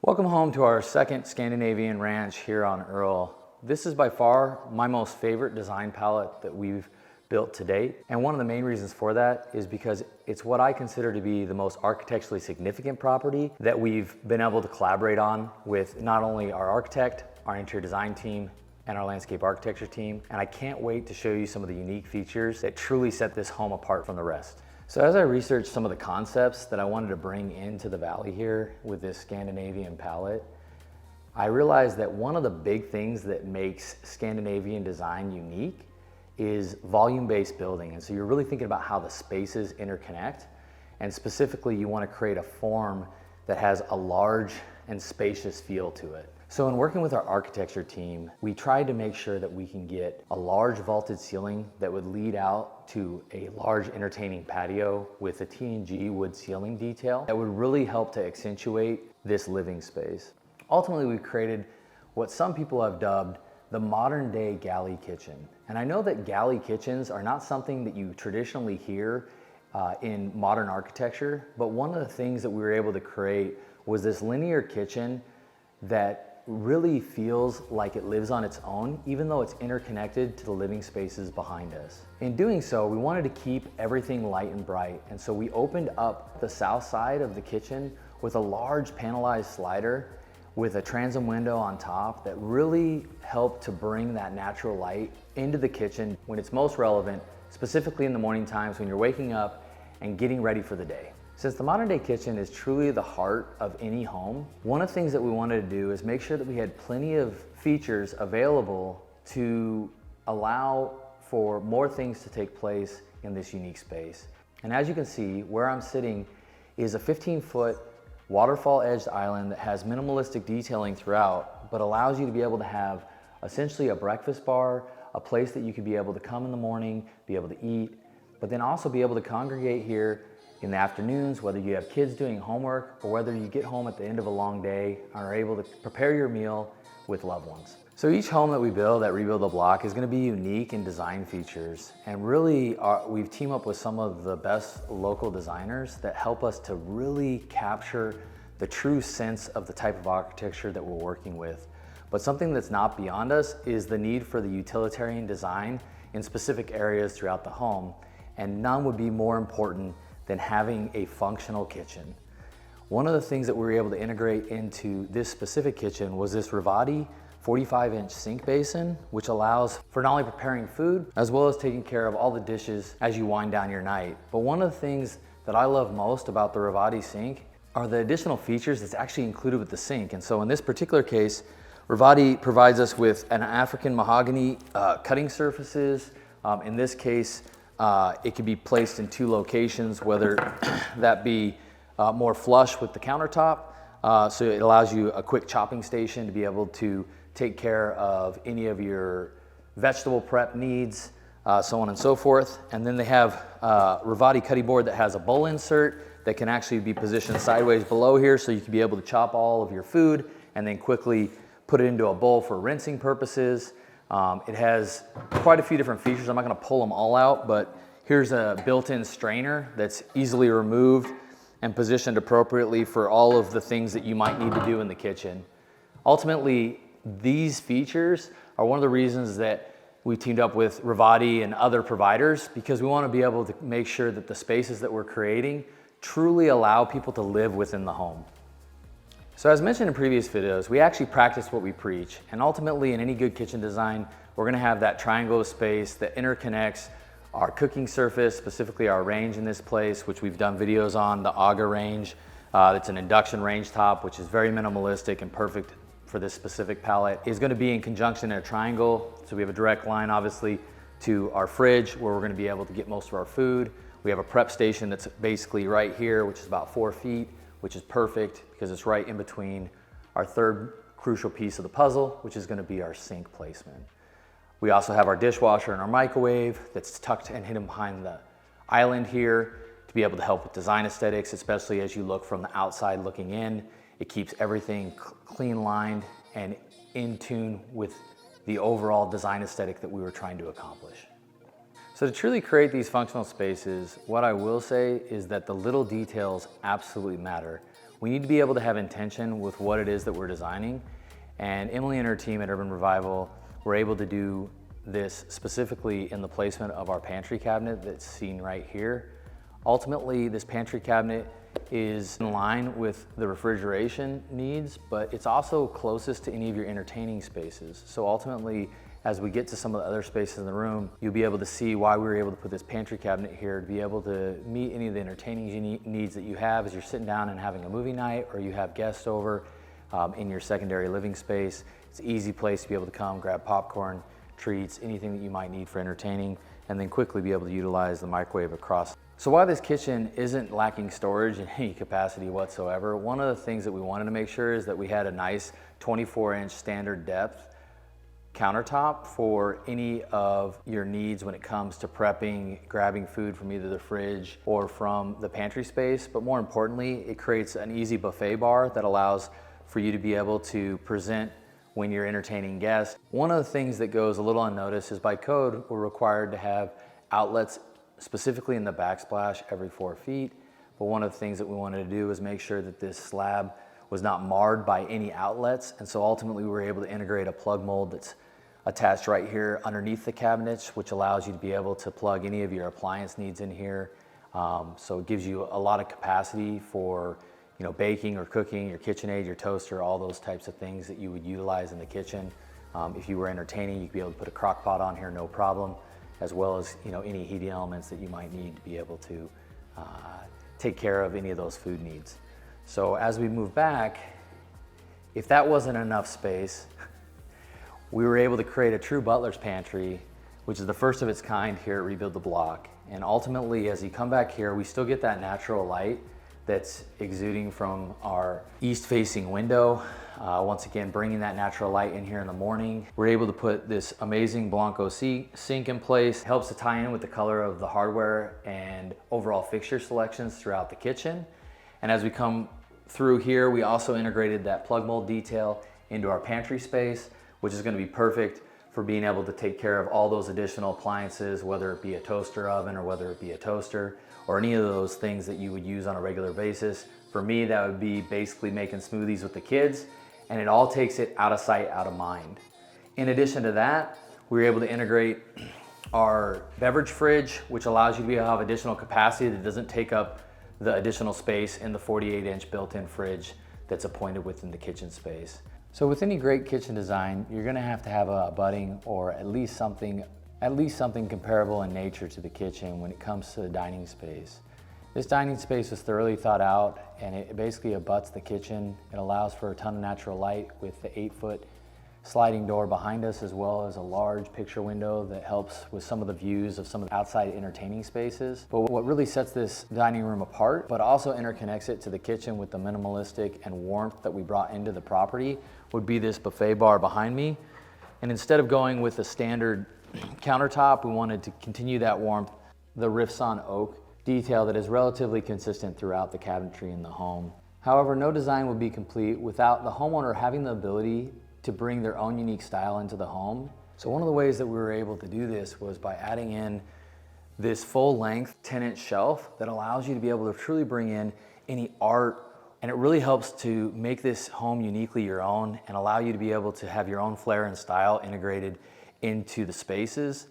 Welcome home to our second Scandinavian Ranch here on Earl. This is by far my most favorite design palette that we've built to date. And one of the main reasons for that is because it's what I consider to be the most architecturally significant property that we've been able to collaborate on with not only our architect, our interior design team, and our landscape architecture team. And I can't wait to show you some of the unique features that truly set this home apart from the rest. So as I researched some of the concepts that I wanted to bring into the valley here with this Scandinavian palette, I realized that one of the big things that makes Scandinavian design unique is volume-based building. And so you're really thinking about how the spaces interconnect. And specifically, you want to create a form that has a large and spacious feel to it. So in working with our architecture team, we tried to make sure that we can get a large vaulted ceiling that would lead out to a large entertaining patio with a T&G wood ceiling detail that would really help to accentuate this living space. Ultimately, we created what some people have dubbed the modern day galley kitchen. And I know that galley kitchens are not something that you traditionally hear in modern architecture, but one of the things that we were able to create was this linear kitchen that really feels like it lives on its own, even though it's interconnected to the living spaces behind us. In doing so, we wanted to keep everything light and bright, and so we opened up the south side of the kitchen with a large panelized slider with a transom window on top that really helped to bring that natural light into the kitchen when it's most relevant, specifically in the morning times when you're waking up and getting ready for the day. Since the modern day kitchen is truly the heart of any home, one of the things that we wanted to do is make sure that we had plenty of features available to allow for more things to take place in this unique space. And as you can see, where I'm sitting is a 15-foot waterfall edged island that has minimalistic detailing throughout, but allows you to be able to have essentially a breakfast bar, a place that you could be able to come in the morning, be able to eat, but then also be able to congregate here in the afternoons, whether you have kids doing homework or whether you get home at the end of a long day and are able to prepare your meal with loved ones. So each home that we build at Rebuild the Block is going to be unique in design features, and really we've teamed up with some of the best local designers that help us to really capture the true sense of the type of architecture that we're working with. But something that's not beyond us is the need for the utilitarian design in specific areas throughout the home, and none would be more important than having a functional kitchen. One of the things that we were able to integrate into this specific kitchen was this Rivati 45-inch sink basin, which allows for not only preparing food, as well as taking care of all the dishes as you wind down your night. But one of the things that I love most about the Rivati sink are the additional features that's actually included with the sink. And so in this particular case, Rivati provides us with an African mahogany cutting surfaces. In this case, it can be placed in two locations, whether that be more flush with the countertop, so it allows you a quick chopping station to be able to take care of any of your vegetable prep needs, so on and so forth. And then they have Rivati cutting board that has a bowl insert that can actually be positioned sideways below here, so you can be able to chop all of your food and then quickly put it into a bowl for rinsing purposes. It has quite a few different features. I'm not going to pull them all out, but here's a built-in strainer that's easily removed and positioned appropriately for all of the things that you might need to do in the kitchen. Ultimately, these features are one of the reasons that we teamed up with Rivati and other providers, because we want to be able to make sure that the spaces that we're creating truly allow people to live within the home. So as mentioned in previous videos, we actually practice what we preach, and ultimately in any good kitchen design, we're going to have that triangle of space that interconnects our cooking surface, specifically our range in this place, which we've done videos on, the Aga range. It's an induction range top, which is very minimalistic and perfect for this specific palette. Is going to be in conjunction in a triangle, so we have a direct line obviously to our fridge where we're going to be able to get most of our food. We have a prep station that's basically right here, which is about 4 feet, which is perfect because it's right in between our third crucial piece of the puzzle, which is going to be our sink placement. We also have our dishwasher and our microwave that's tucked and hidden behind the island here to be able to help with design aesthetics, especially as you look from the outside looking in. It keeps everything clean lined and in tune with the overall design aesthetic that we were trying to accomplish. So to truly create these functional spaces, what I will say is that the little details absolutely matter We need to be able to have intention with what it is that we're designing. And Emily and her team at Urban Revival were able to do this specifically in the placement of our pantry cabinet that's seen right here. Ultimately, this pantry cabinet is in line with the refrigeration needs, but it's also closest to any of your entertaining spaces. So ultimately, as we get to some of the other spaces in the room, you'll be able to see why we were able to put this pantry cabinet here to be able to meet any of the entertaining needs that you have as you're sitting down and having a movie night, or you have guests over in your secondary living space. It's an easy place to be able to come, grab popcorn, treats, anything that you might need for entertaining, and then quickly be able to utilize the microwave across. So while this kitchen isn't lacking storage in any capacity whatsoever, one of the things that we wanted to make sure is that we had a nice 24-inch standard depth countertop for any of your needs when it comes to prepping, grabbing food from either the fridge or from the pantry space. But more importantly, it creates an easy buffet bar that allows for you to be able to present when you're entertaining guests. One of the things that goes a little unnoticed is by code, we're required to have outlets specifically in the backsplash every 4 feet. But one of the things that we wanted to do was make sure that this slab was not marred by any outlets. And so ultimately we were able to integrate a plug mold that's attached right here underneath the cabinets, which allows you to be able to plug any of your appliance needs in here. So it gives you a lot of capacity for baking or cooking, your KitchenAid, your toaster, all those types of things that you would utilize in the kitchen. If you were entertaining, you could be able to put a crock pot on here, no problem, as well as any heating elements that you might need to be able to take care of any of those food needs. So as we move back, if that wasn't enough space, we were able to create a true butler's pantry, which is the first of its kind here at Rebuild the Block. And ultimately, as you come back here, we still get that natural light that's exuding from our east-facing window. Once again, bringing that natural light in here in the morning. We're able to put this amazing Blanco sink in place. It helps to tie in with the color of the hardware and overall fixture selections throughout the kitchen. And as we come through here, we also integrated that plug mold detail into our pantry space, which is going to be perfect for being able to take care of all those additional appliances, whether it be a toaster oven or whether it be a toaster, or any of those things that you would use on a regular basis. For me, that would be basically making smoothies with the kids, and it all takes it out of sight, out of mind. In addition to that, we were able to integrate our beverage fridge, which allows you to have additional capacity that doesn't take up the additional space in the 48-inch built-in fridge that's appointed within the kitchen space. So with any great kitchen design, you're gonna have to have a abutting or at least something comparable in nature to the kitchen when it comes to the dining space. This dining space was thoroughly thought out, and it basically abuts the kitchen. It allows for a ton of natural light with the 8-foot sliding door behind us, as well as a large picture window that helps with some of the views of some of the outside entertaining spaces. But what really sets this dining room apart, but also interconnects it to the kitchen with the minimalistic and warmth that we brought into the property, would be this buffet bar behind me. And instead of going with a standard countertop, we wanted to continue that warmth, the Riffs on Oak detail that is relatively consistent throughout the cabinetry in the home. However, no design would be complete without the homeowner having the ability to bring their own unique style into the home. So one of the ways that we were able to do this was by adding in this full-length 10-inch shelf that allows you to be able to truly bring in any art, and it really helps to make this home uniquely your own and allow you to be able to have your own flair and style integrated into the spaces.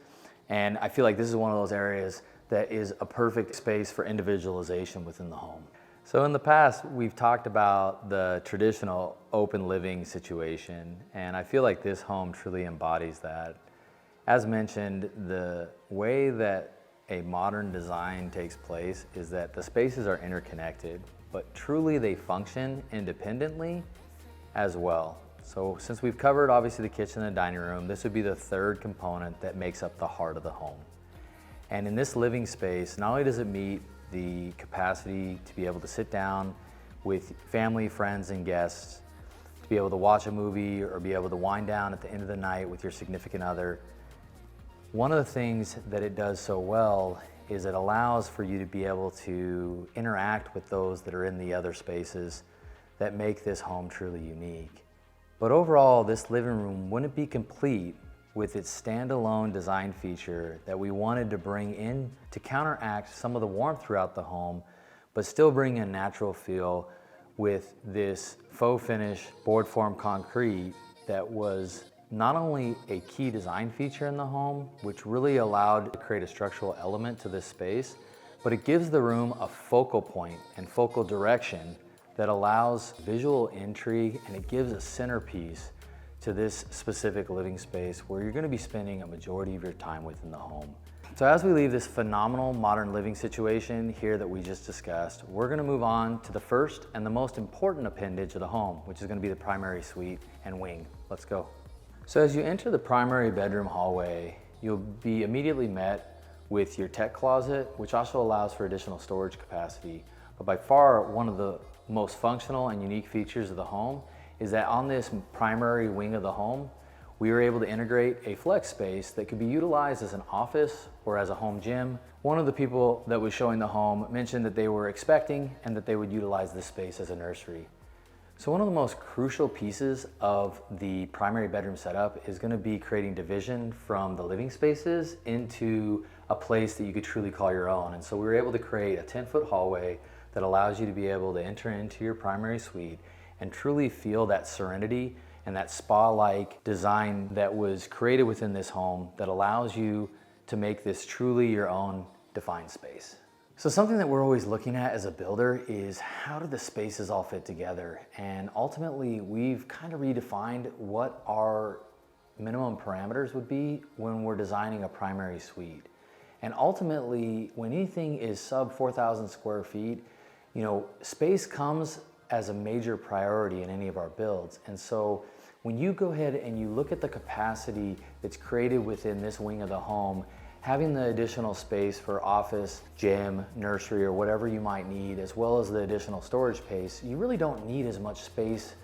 And I feel like this is one of those areas that is a perfect space for individualization within the home. So in the past, we've talked about the traditional open living situation, and I feel like this home truly embodies that. As mentioned, the way that a modern design takes place is that the spaces are interconnected, but truly they function independently as well. So since we've covered obviously the kitchen and the dining room, this would be the third component that makes up the heart of the home. And in this living space, not only does it meet the capacity to be able to sit down with family, friends, and guests, to be able to watch a movie or be able to wind down at the end of the night with your significant other, one of the things that it does so well is it allows for you to be able to interact with those that are in the other spaces that make this home truly unique. But overall, this living room wouldn't be complete with its standalone design feature that we wanted to bring in to counteract some of the warmth throughout the home, but still bring a natural feel with this faux finish board form concrete that was not only a key design feature in the home, which really allowed to create a structural element to this space, but it gives the room a focal point and focal direction that allows visual intrigue, and it gives a centerpiece to this specific living space where you're going to be spending a majority of your time within the home. So as we leave this phenomenal modern living situation here that we just discussed, we're going to move on to the first and the most important appendage of the home, which is going to be the primary suite and wing. Let's go. So as you enter the primary bedroom hallway, you'll be immediately met with your tech closet, which also allows for additional storage capacity. But by far, one of the most functional and unique features of the home is that on this primary wing of the home, we were able to integrate a flex space that could be utilized as an office or as a home gym. One of the people that was showing the home mentioned that they were expecting and that they would utilize this space as a nursery. So one of the most crucial pieces of the primary bedroom setup is going to be creating division from the living spaces into a place that you could truly call your own. And so we were able to create a 10-foot hallway that allows you to be able to enter into your primary suite and truly feel that serenity and that spa-like design that was created within this home that allows you to make this truly your own defined space. So something that we're always looking at as a builder is how do the spaces all fit together? And ultimately, we've kind of redefined what our minimum parameters would be when we're designing a primary suite. And ultimately, when anything is sub 4,000 square feet, space comes as a major priority in any of our builds. And so when you go ahead and you look at the capacity that's created within this wing of the home, having the additional space for office, gym, nursery, or whatever you might need, as well as the additional storage space, you really don't need as much space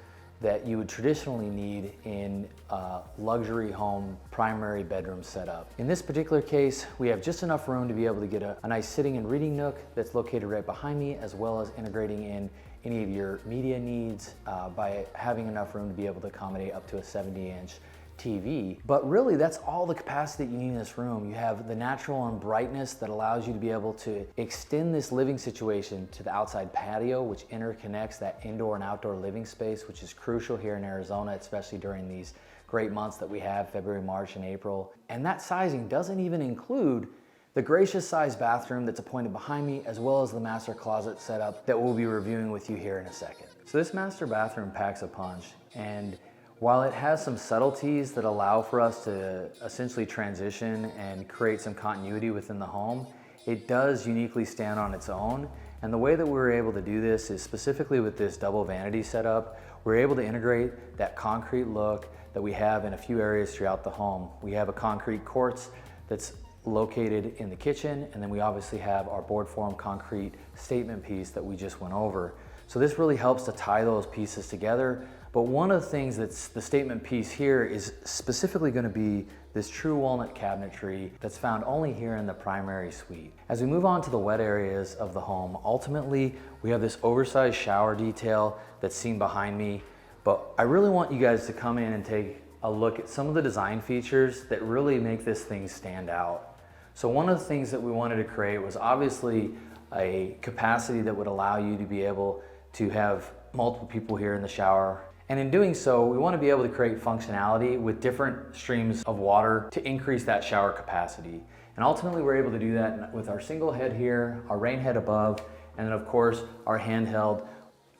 that you would traditionally need in a luxury home primary bedroom setup. In this particular case, we have just enough room to be able to get a nice sitting and reading nook that's located right behind me, as well as integrating in any of your media needs by having enough room to be able to accommodate up to a 70-inch TV. But really, that's all the capacity that you need in this room. You have the natural and brightness that allows you to be able to extend this living situation to the outside patio, which interconnects that indoor and outdoor living space, which is crucial here in Arizona, especially during these great months that we have, February, March, and April. And that sizing doesn't even include the gracious sized bathroom that's appointed behind me, as well as the master closet setup that we'll be reviewing with you here in a second. So this master bathroom packs a punch, and while it has some subtleties that allow for us to essentially transition and create some continuity within the home, it does uniquely stand on its own. And the way that we were able to do this is specifically with this double vanity setup, we're able to integrate that concrete look that we have in a few areas throughout the home. We have a concrete quartz that's located in the kitchen, and then we obviously have our board form concrete statement piece that we just went over. So this really helps to tie those pieces together. But one of the things that's the statement piece here is specifically going to be this true walnut cabinetry that's found only here in the primary suite. As we move on to the wet areas of the home, ultimately we have this oversized shower detail that's seen behind me. But I really want you guys to come in and take a look at some of the design features that really make this thing stand out. So one of the things that we wanted to create was obviously a capacity that would allow you to be able to have multiple people here in the shower. And in doing so, we want to be able to create functionality with different streams of water to increase that shower capacity. And ultimately, we're able to do that with our single head here, our rain head above, and then of course, our handheld.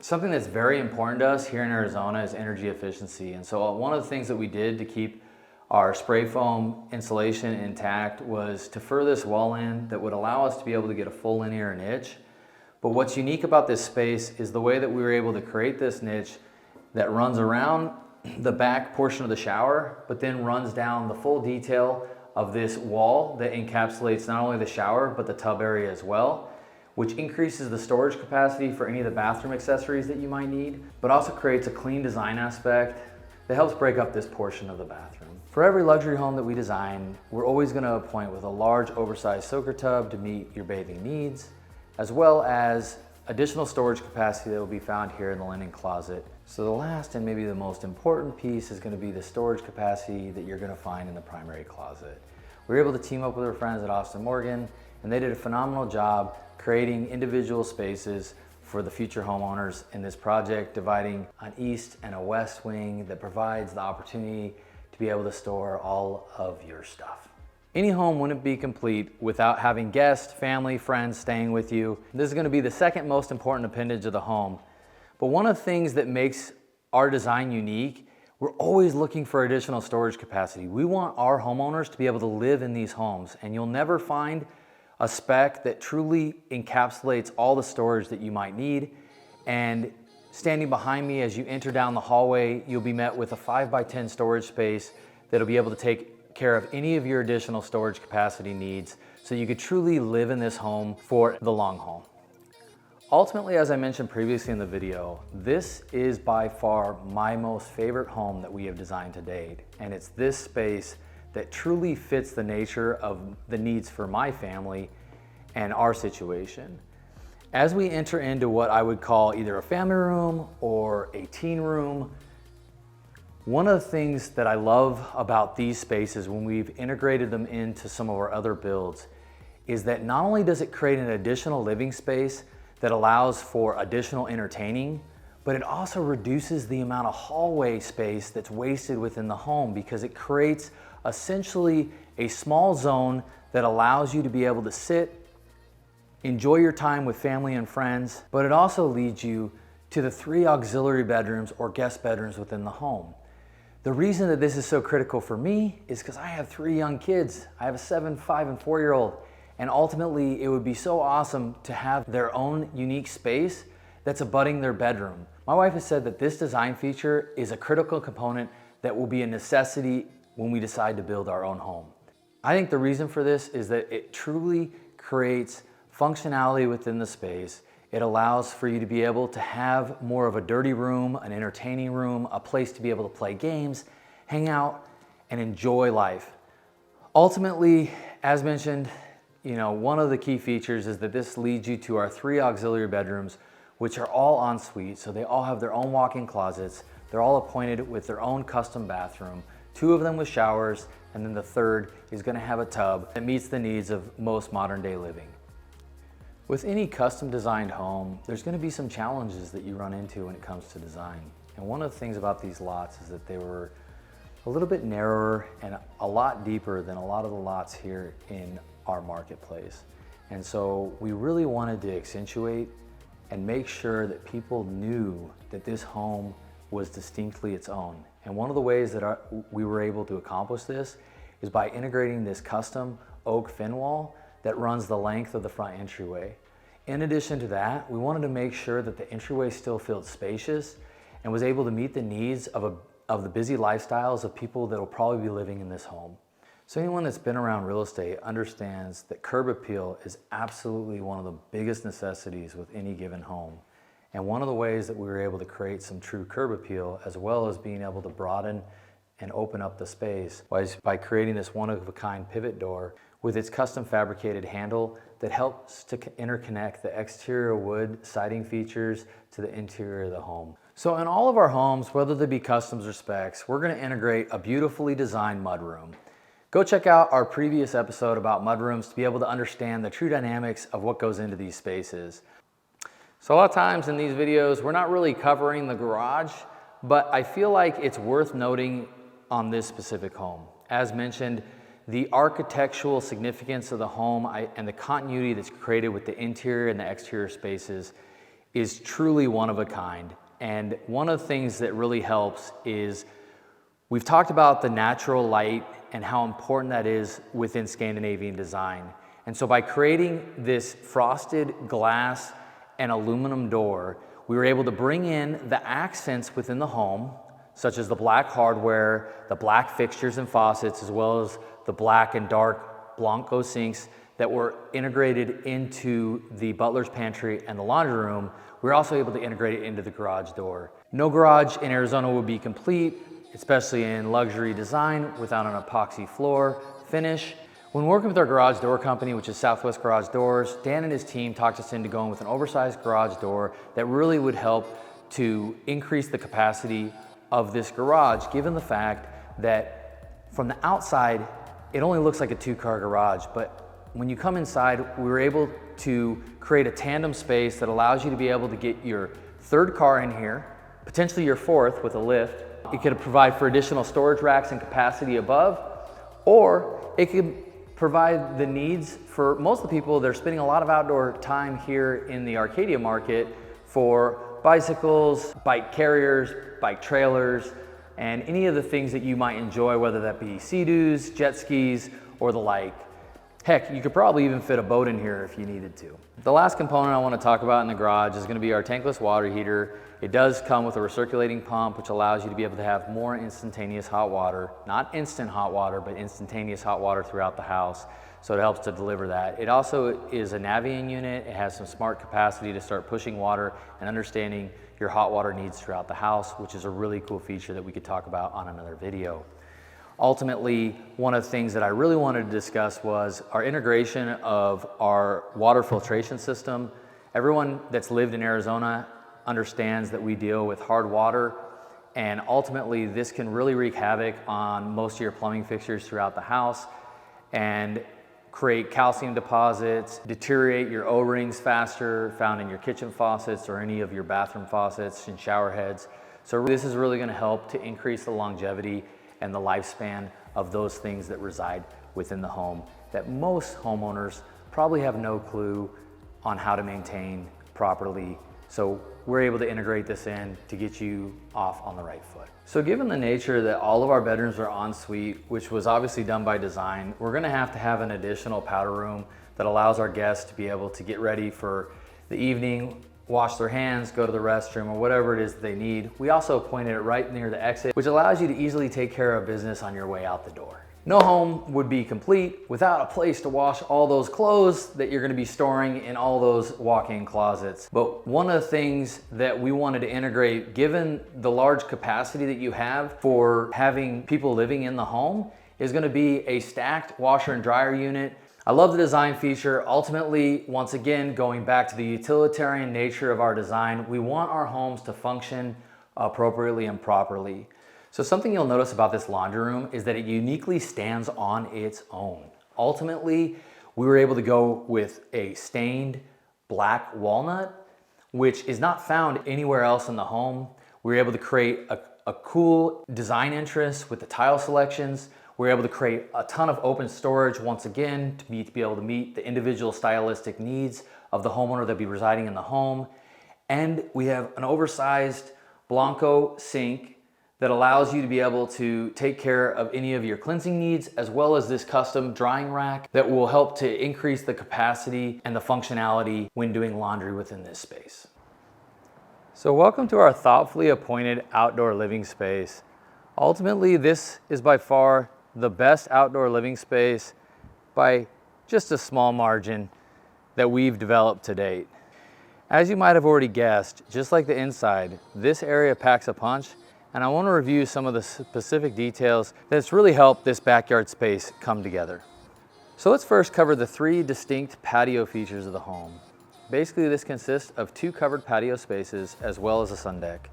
Something that's very important to us here in Arizona is energy efficiency. And so one of the things that we did to keep our spray foam insulation intact was to fur this wall in that would allow us to be able to get a full linear niche. But what's unique about this space is the way that we were able to create this niche that runs around the back portion of the shower, but then runs down the full detail of this wall that encapsulates not only the shower, but the tub area as well, which increases the storage capacity for any of the bathroom accessories that you might need, but also creates a clean design aspect that helps break up this portion of the bathroom. For every luxury home that we design, we're always going to appoint with a large oversized soaker tub to meet your bathing needs, as well as additional storage capacity that will be found here in the linen closet. So the last and maybe the most important piece is going to be the storage capacity that you're going to find in the primary closet. We were able to team up with our friends at Austin Morgan, and they did a phenomenal job creating individual spaces for the future homeowners in this project, dividing an east and a west wing that provides the opportunity to be able to store all of your stuff. Any home wouldn't be complete without having guests, family, friends staying with you. This is going to be the second most important appendage of the home. But one of the things that makes our design unique, we're always looking for additional storage capacity. We want our homeowners to be able to live in these homes, and you'll never find a spec that truly encapsulates all the storage that you might need. And standing behind me as you enter down the hallway, you'll be met with a 5x10 storage space that'll be able to take care of any of your additional storage capacity needs, so you could truly live in this home for the long haul. Ultimately, as I mentioned previously in the video, this is by far my most favorite home that we have designed to date. And it's this space that truly fits the nature of the needs for my family and our situation. As we enter into what I would call either a family room or a teen room, one of the things that I love about these spaces when we've integrated them into some of our other builds is that not only does it create an additional living space that allows for additional entertaining, but it also reduces the amount of hallway space that's wasted within the home, because it creates essentially a small zone that allows you to be able to sit, enjoy your time with family and friends, but it also leads you to the 3 auxiliary bedrooms or guest bedrooms within the home. The reason that this is so critical for me is because I have 3 young kids. I have a 7, 5, and 4-year-old, and ultimately it would be so awesome to have their own unique space that's abutting their bedroom. My wife has said that this design feature is a critical component that will be a necessity when we decide to build our own home. I think the reason for this is that it truly creates functionality within the space. It allows for you to be able to have more of a dirty room, an entertaining room, a place to be able to play games, hang out, and enjoy life. Ultimately, as mentioned, one of the key features is that this leads you to our 3 auxiliary bedrooms, which are all en suite. So they all have their own walk-in closets. They're all appointed with their own custom bathroom, 2 of them with showers, and then the 3rd is going to have a tub that meets the needs of most modern day living. With any custom designed home, there's going to be some challenges that you run into when it comes to design. And one of the things about these lots is that they were a little bit narrower and a lot deeper than a lot of the lots here in our marketplace. And so we really wanted to accentuate and make sure that people knew that this home was distinctly its own. And one of the ways that we were able to accomplish this is by integrating this custom oak fin wall that runs the length of the front entryway. In addition to that, we wanted to make sure that the entryway still felt spacious and was able to meet the needs of the busy lifestyles of people that will probably be living in this home. So anyone that's been around real estate understands that curb appeal is absolutely one of the biggest necessities with any given home. And one of the ways that we were able to create some true curb appeal, as well as being able to broaden and open up the space, was by creating this one-of-a-kind pivot door with its custom fabricated handle that helps to interconnect the exterior wood siding features to the interior of the home. So in all of our homes, whether they be customs or specs, we're going to integrate a beautifully designed mudroom. Go check out our previous episode about mudrooms to be able to understand the true dynamics of what goes into these spaces. So a lot of times in these videos, we're not really covering the garage, but I feel like it's worth noting on this specific home. As mentioned, the architectural significance of the home and the continuity that's created with the interior and the exterior spaces is truly one of a kind. And one of the things that really helps is we've talked about the natural light and how important that is within Scandinavian design. And so by creating this frosted glass and aluminum door, we were able to bring in the accents within the home, such as the black hardware, the black fixtures and faucets, as well as the black and dark Blanco sinks that were integrated into the butler's pantry and the laundry room. We were also able to integrate it into the garage door. No garage in Arizona would be complete, especially in luxury design, without an epoxy floor finish. When working with our garage door company, which is Southwest Garage Doors, Dan and his team talked us into going with an oversized garage door that really would help to increase the capacity of this garage, given the fact that from the outside, it only looks like a 2-car garage, but When you come inside, we were able to create a tandem space that allows you to be able to get your third car in here, potentially your fourth with a lift. It could provide for additional storage racks and capacity above, or it could provide the needs for most of the people that are spending a lot of outdoor time here in the Arcadia market for bicycles, bike carriers, bike trailers, and any of the things that you might enjoy, whether that be sea-doos, jet skis, or the like. Heck, you could probably even fit a boat in here if you needed to. The last component I want to talk about in the garage is going to be our tankless water heater. It does come with a recirculating pump, which allows you to be able to have more instantaneous hot water, not instant hot water, but instantaneous hot water throughout the house. So it helps to deliver that. It also is a Navian unit. It has some smart capacity to start pushing water and understanding your hot water needs throughout the house, which is a really cool feature that we could talk about on another video. Ultimately, one of the things that I really wanted to discuss was our integration of our water filtration system. Everyone that's lived in Arizona understands that we deal with hard water, and ultimately this can really wreak havoc on most of your plumbing fixtures throughout the house and create calcium deposits, deteriorate your O-rings faster found in your kitchen faucets or any of your bathroom faucets and shower heads. So this is really going to help to increase the longevity and the lifespan of those things that reside within the home that most homeowners probably have no clue on how to maintain properly. So we're able to integrate this in to get you off on the right foot. So given the nature that all of our bedrooms are en suite, which was obviously done by design, we're gonna have to have an additional powder room that allows our guests to be able to get ready for the evening, wash their hands, go to the restroom, or whatever it is that they need. We also pointed it right near the exit, which allows you to easily take care of business on your way out the door. No home would be complete without a place to wash all those clothes that you're gonna be storing in all those walk-in closets. But one of the things that we wanted to integrate, given the large capacity that you have for having people living in the home, is gonna be a stacked washer and dryer unit. I love the design feature. Ultimately, once again, going back to the utilitarian nature of our design, we want our homes to function appropriately and properly. So something you'll notice about this laundry room is that it uniquely stands on its own. Ultimately, we were able to go with a stained black walnut, which is not found anywhere else in the home. We were able to create a cool design entrance with the tile selections. We were able to create a ton of open storage, once again, to be able to meet the individual stylistic needs of the homeowner that be residing in the home. And we have an oversized Blanco sink that allows you to be able to take care of any of your cleansing needs, as well as this custom drying rack that will help to increase the capacity and the functionality when doing laundry within this space. So welcome to our thoughtfully appointed outdoor living space. Ultimately, this is by far the best outdoor living space by just a small margin that we've developed to date. As you might have already guessed, just like the inside, this area packs a punch, and I want to review some of the specific details that's really helped this backyard space come together. So let's first cover the three distinct patio features of the home. Basically, this consists of two covered patio spaces as well as a sun deck.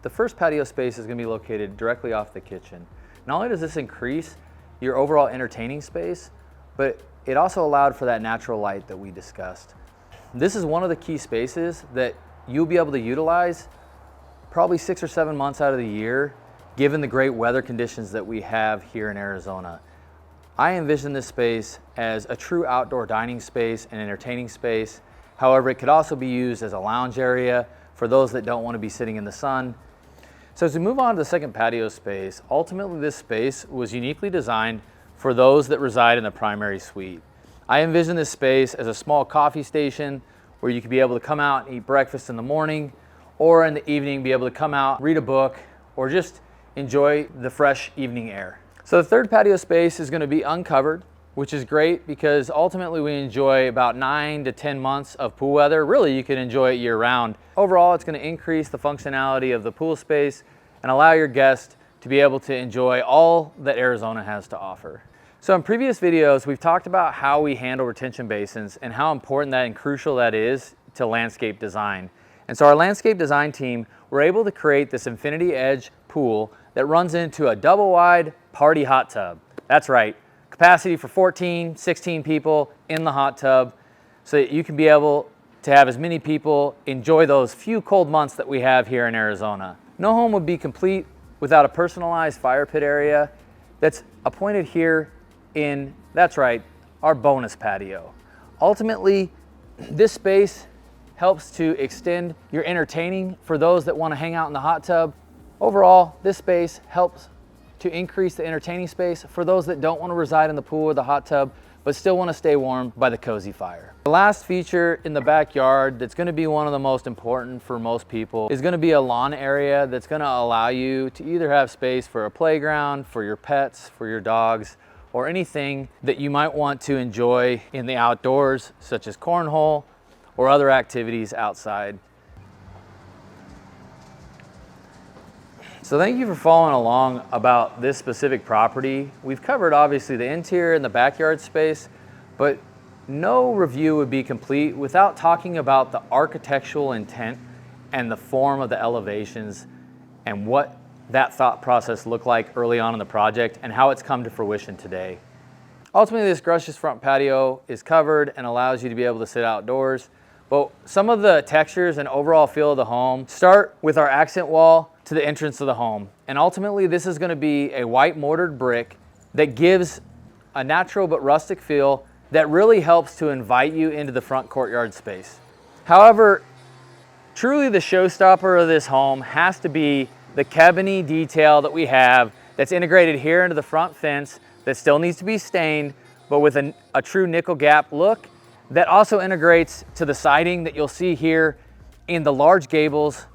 The first patio space is going to be located directly off the kitchen. Not only does this increase your overall entertaining space, but it also allowed for that natural light that we discussed. This is one of the key spaces that you'll be able to utilize probably 6 or 7 months out of the year, given the great weather conditions that we have here in Arizona. I envision this space as a true outdoor dining space and entertaining space. However, it could also be used as a lounge area for those that don't want to be sitting in the sun. So as we move on to the second patio space, ultimately this space was uniquely designed for those that reside in the primary suite. I envision this space as a small coffee station where you could be able to come out and eat breakfast in the morning, or in the evening be able to come out, read a book, or just enjoy the fresh evening air. So the third patio space is going to be uncovered, which is great because ultimately we enjoy about 9 to 10 months of pool weather. Really, you can enjoy it year round. Overall, it's going to increase the functionality of the pool space and allow your guests to be able to enjoy all that Arizona has to offer. So in previous videos, we've talked about how we handle retention basins and how important that and crucial that is to landscape design. And so our landscape design team were able to create this infinity edge pool that runs into a double wide party hot tub. That's right, capacity for 14, 16 people in the hot tub so that you can be able to have as many people enjoy those few cold months that we have here in Arizona. No home would be complete without a personalized fire pit area that's appointed here in, that's right, our bonus patio. Ultimately, this space helps to extend your entertaining for those that want to hang out in the hot tub. Overall, this space helps to increase the entertaining space for those that don't want to reside in the pool or the hot tub, but still want to stay warm by the cozy fire. The last feature in the backyard that's going to be one of the most important for most people is going to be a lawn area that's going to allow you to either have space for a playground, for your pets, for your dogs, or anything that you might want to enjoy in the outdoors, such as cornhole or other activities outside. So thank you for following along about this specific property. We've covered obviously the interior and the backyard space, but no review would be complete without talking about the architectural intent and the form of the elevations and what that thought process looked like early on in the project and how it's come to fruition today. Ultimately, this gracious front patio is covered and allows you to be able to sit outdoors, but some of the textures and overall feel of the home start with our accent wall to the entrance of the home. And ultimately, this is going to be a white mortared brick that gives a natural but rustic feel that really helps to invite you into the front courtyard space. However, truly the showstopper of this home has to be the ebony detail that we have that's integrated here into the front fence that still needs to be stained, but with a true nickel gap look that also integrates to the siding that you'll see here in the large gables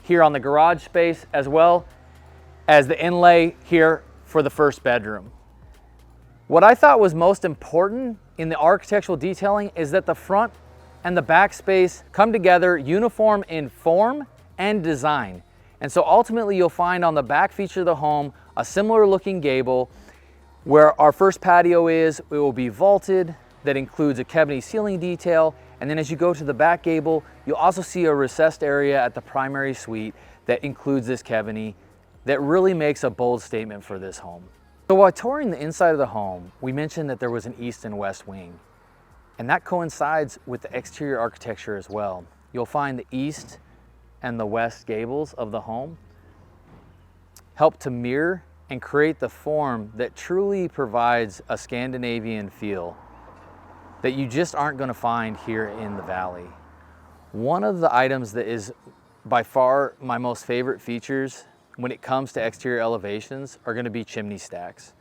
here on the garage space, as well as the inlay here for the first bedroom. What I thought was most important in the architectural detailing is that the front and the back space come together uniform in form and design. And so ultimately you'll find on the back feature of the home a similar looking gable where our first patio is. It will be vaulted, that includes a ebony ceiling detail. And then as you go to the back gable, you'll also see a recessed area at the primary suite that includes this ebony that really makes a bold statement for this home. So while touring the inside of the home, we mentioned that there was an east and west wing, and that coincides with the exterior architecture as well. You'll find the east and the west gables of the home help to mirror and create the form that truly provides a Scandinavian feel that you just aren't going to find here in the valley. One of the items that is by far my most favorite features when it comes to exterior elevations are going to be chimney stacks.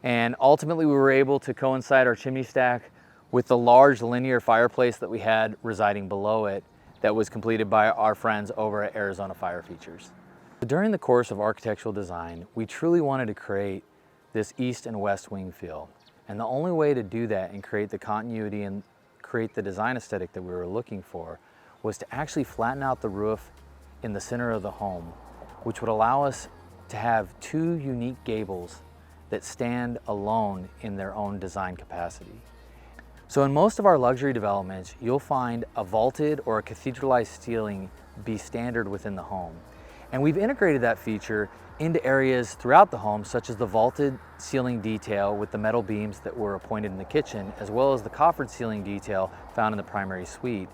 And ultimately we were able to coincide our chimney stack with the large linear fireplace that we had residing below it that was completed by our friends over at Arizona Fire Features. During the course of architectural design, we truly wanted to create this east and west wing feel. And the only way to do that and create the continuity and create the design aesthetic that we were looking for was to actually flatten out the roof in the center of the home, which would allow us to have two unique gables that stand alone in their own design capacity. So in most of our luxury developments, you'll find a vaulted or a cathedralized ceiling be standard within the home. And we've integrated that feature into areas throughout the home, such as the vaulted ceiling detail with the metal beams that were appointed in the kitchen, as well as the coffered ceiling detail found in the primary suite.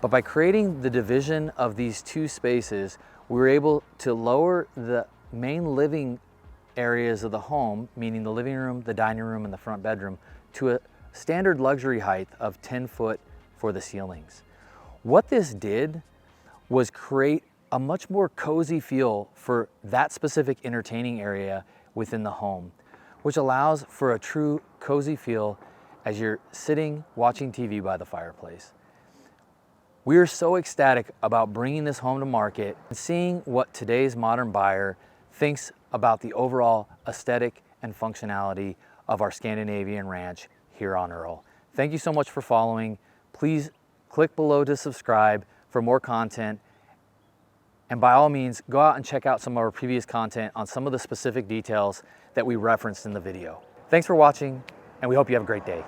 But by creating the division of these two spaces, we were able to lower the main living areas of the home, meaning the living room, the dining room, and the front bedroom, to a standard luxury height of 10 foot for the ceilings. What this did was create a much more cozy feel for that specific entertaining area within the home, which allows for a true cozy feel as you're sitting watching TV by the fireplace. We are so ecstatic about bringing this home to market and seeing what today's modern buyer thinks about the overall aesthetic and functionality of our Scandinavian Ranch here on Earl. Thank you so much for following. Please click below to subscribe for more content. And by all means, go out and check out some of our previous content on some of the specific details that we referenced in the video. Thanks for watching, and we hope you have a great day.